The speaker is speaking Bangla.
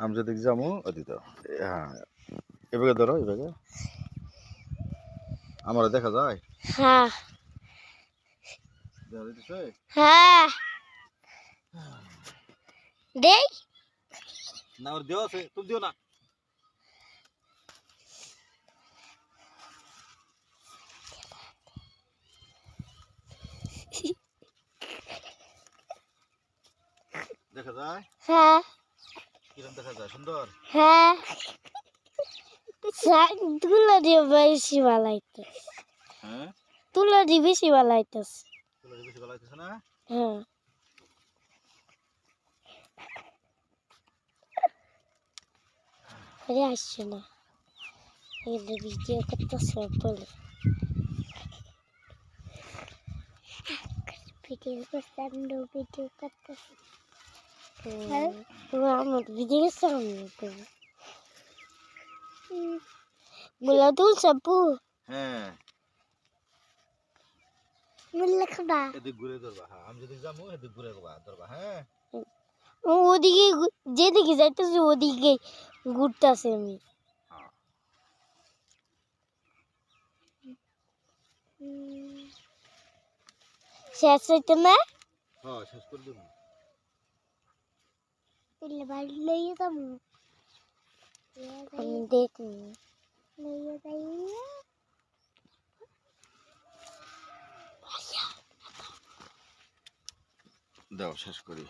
আমি যেদিক যাবো ওদিক দাও। হ্যাঁ, এভাবে ধরো, এভাবে আমার দেখা যায়। হ্যাঁ দেখা যাইতেছে? হ্যাঁ দেই না, ওর দেওয়া আছে, তুমি দিও না। দেখা যায়? হ্যাঁ কিরম দেখা যায়? সুন্দর? হ্যাঁ তুলা দিয়ে বেশি ভালো হইতেছে। হ্যাঁ, তুলা দিয়ে বেশি ভালো হইতেছে। তুলা বেশি ভালো লাগতেছে না? হ্যাঁ আরে আসছে না, এগুলো ভিডিও করতেছে বলে ভিডিও করতাম না, ভিডিও করতেছি আমার ভিডিও সামনে মুলা তুলছে আপু, হ্যাঁ, মুলা খাবা এদিক ঘুরে ধরবা। হ্যাঁ, আমি যেদিক যাবো এদিক ঘুরে ধরবা। হ্যাঁ, ওদিকে যেদিকে যাইতেছি ওদিকে ঘুরতেছি আমি। হ্যাঁ। শেষ হইতে না হ্যাঁ, শেষ করে দেবো। বাড়ি লইয়ে যাবো আমি দেখি লইয়ে যাই দাও শেষ করি।